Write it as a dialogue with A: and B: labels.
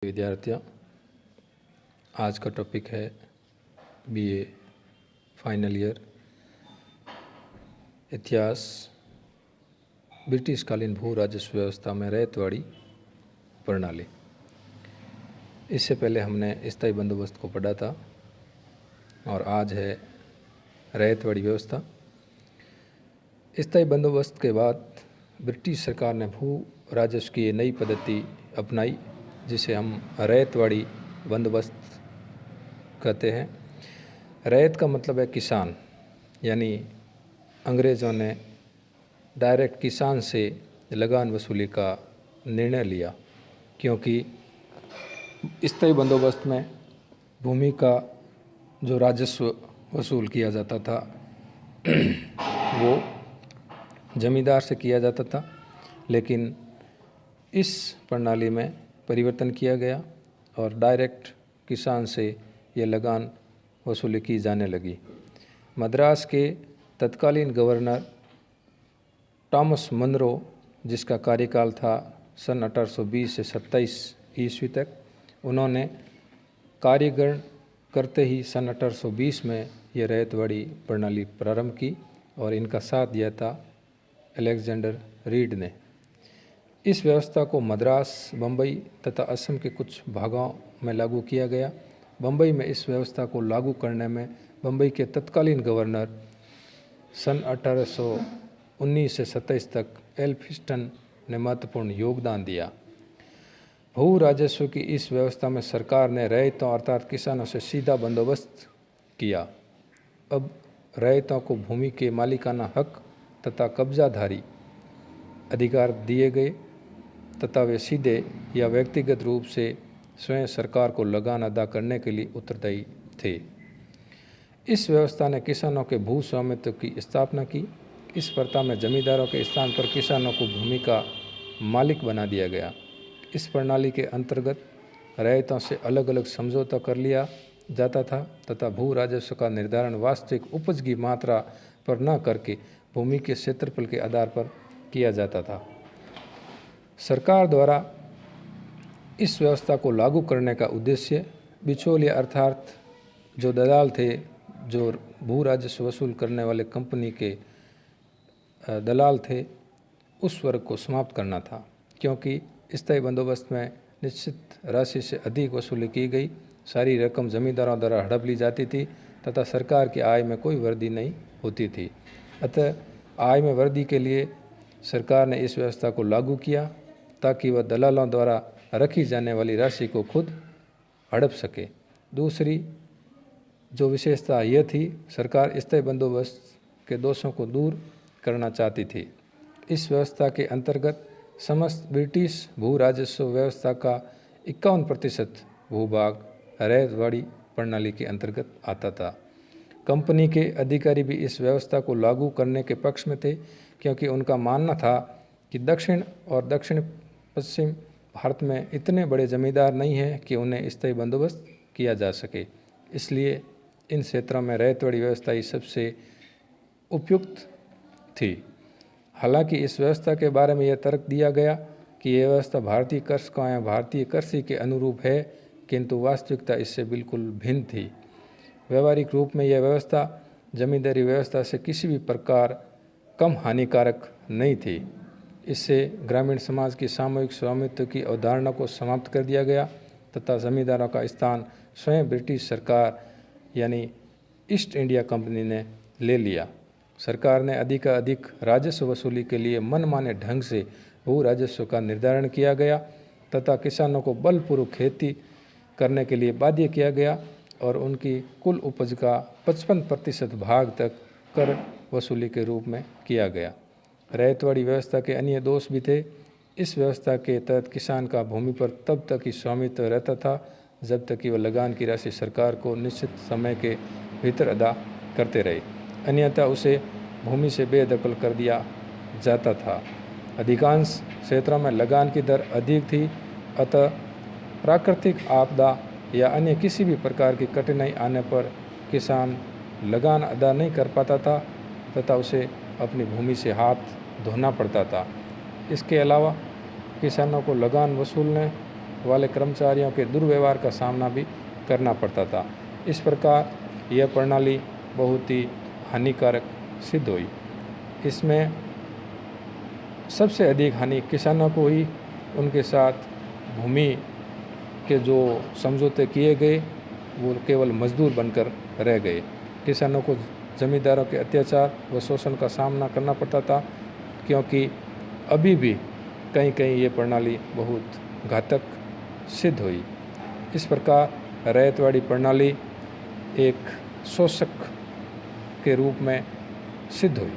A: विद्यार्थियों, आज का टॉपिक है बीए फाइनल ईयर इतिहास ब्रिटिशकालीन भू राजस्व व्यवस्था में रैयतवाड़ी प्रणाली। इससे पहले हमने स्थायी बंदोबस्त को पढ़ा था और आज है रैयतवाड़ी व्यवस्था। स्थायी बंदोबस्त के बाद ब्रिटिश सरकार ने भू राजस्व की नई पद्धति अपनाई जिसे हम रैयतवाड़ी बंदोबस्त कहते हैं। रैयत का मतलब है किसान, यानी अंग्रेज़ों ने डायरेक्ट किसान से लगान वसूली का निर्णय लिया, क्योंकि स्थायी बंदोबस्त में भूमि का जो राजस्व वसूल किया जाता था वो जमींदार से किया जाता था, लेकिन इस प्रणाली में परिवर्तन किया गया और डायरेक्ट किसान से ये लगान वसूली की जाने लगी। मद्रास के तत्कालीन गवर्नर टॉमस मनरो, जिसका कार्यकाल था सन 1820 से 27 ईस्वी तक, उन्होंने कार्यगण करते ही सन 1820 में ये रैयतवाड़ी प्रणाली प्रारंभ की और इनका साथ दिया था अलेक्जेंडर रीड ने। इस व्यवस्था को मद्रास, बम्बई तथा असम के कुछ भागों में लागू किया गया। बम्बई में इस व्यवस्था को लागू करने में बम्बई के तत्कालीन गवर्नर सन 1819 से 27 तक एल्फिंस्टन ने महत्वपूर्ण योगदान दिया। भू राजस्व की इस व्यवस्था में सरकार ने रैयतों अर्थात किसानों से सीधा बंदोबस्त किया। अब रैयतों को भूमि के मालिकाना हक तथा कब्जाधारी अधिकार दिए गए तथा वे सीधे या व्यक्तिगत रूप से स्वयं सरकार को लगान अदा करने के लिए उत्तरदायी थे। इस व्यवस्था ने किसानों के भू स्वामित्व की स्थापना की। इस प्रथा में जमींदारों के स्थान पर किसानों को भूमि का मालिक बना दिया गया। इस प्रणाली के अंतर्गत रैयतों से अलग अलग समझौता कर लिया जाता था तथा भू राजस्व का निर्धारण वास्तविक उपज की मात्रा पर न करके भूमि के क्षेत्रफल के आधार पर किया जाता था। सरकार द्वारा इस व्यवस्था को लागू करने का उद्देश्य बिचौलिया अर्थात जो दलाल थे, जो भू राजस्व वसूल करने वाले कंपनी के दलाल थे, उस वर्ग को समाप्त करना था, क्योंकि स्थायी बंदोबस्त में निश्चित राशि से अधिक वसूली की गई। सारी रकम जमींदारों द्वारा हड़प ली जाती थी तथा सरकार की आय में कोई वृद्धि नहीं होती थी। अतः आय में वृद्धि के लिए सरकार ने इस व्यवस्था को लागू किया ताकि वह दलालों द्वारा रखी जाने वाली राशि को खुद हड़प सके। दूसरी जो विशेषता यह थी, सरकार स्थायी बंदोबस्त के दोषों को दूर करना चाहती थी। इस व्यवस्था के अंतर्गत समस्त ब्रिटिश भू राजस्व व्यवस्था का 51% भूभाग रैयतवाड़ी प्रणाली के अंतर्गत आता था। कंपनी के अधिकारी भी इस व्यवस्था को लागू करने के पक्ष में थे, क्योंकि उनका मानना था कि दक्षिण और दक्षिण पश्चिम भारत में इतने बड़े जमींदार नहीं हैं कि उन्हें स्थायी बंदोबस्त किया जा सके। इसलिए इन क्षेत्रों में रैयतवाड़ी व्यवस्था ही सबसे उपयुक्त थी। हालांकि इस व्यवस्था के बारे में यह तर्क दिया गया कि यह व्यवस्था भारतीय कृषकों या भारतीय कृषि के अनुरूप है, किंतु वास्तविकता इससे बिल्कुल भिन्न थी। व्यवहारिक रूप में यह व्यवस्था जमींदारी व्यवस्था से किसी भी प्रकार कम हानिकारक नहीं थी। इससे ग्रामीण समाज की सामूहिक स्वामित्व की अवधारणा को समाप्त कर दिया गया तथा जमींदारों का स्थान स्वयं ब्रिटिश सरकार यानी ईस्ट इंडिया कंपनी ने ले लिया। सरकार ने अधिकाधिक राजस्व वसूली के लिए मनमाने ढंग से भू राजस्व का निर्धारण किया गया तथा किसानों को बलपूर्वक खेती करने के लिए बाध्य किया गया और उनकी कुल उपज का 55% भाग तक कर वसूली के रूप में किया गया। रैयतवाड़ी व्यवस्था के अन्य दोष भी थे। इस व्यवस्था के तहत किसान का भूमि पर तब तक ही स्वामित्व रहता था जब तक कि वह लगान की राशि सरकार को निश्चित समय के भीतर अदा करते रहे, अन्यथा उसे भूमि से बेदखल कर दिया जाता था। अधिकांश क्षेत्रों में लगान की दर अधिक थी, अतः प्राकृतिक आपदा या अन्य किसी भी प्रकार की कठिनाई आने पर किसान लगान अदा नहीं कर पाता था तथा उसे अपनी भूमि से हाथ धोना पड़ता था। इसके अलावा किसानों को लगान वसूलने वाले कर्मचारियों के दुर्व्यवहार का सामना भी करना पड़ता था। इस प्रकार यह प्रणाली बहुत ही हानिकारक सिद्ध हुई। इसमें सबसे अधिक हानि किसानों को हुई। उनके साथ भूमि के जो समझौते किए गए वो केवल मजदूर बनकर रह गए। किसानों को जमींदारों के अत्याचार व शोषण का सामना करना पड़ता था, क्योंकि अभी भी कहीं कहीं ये प्रणाली बहुत घातक सिद्ध हुई। इस प्रकार रैयतवाड़ी प्रणाली एक शोषक के रूप में सिद्ध हुई।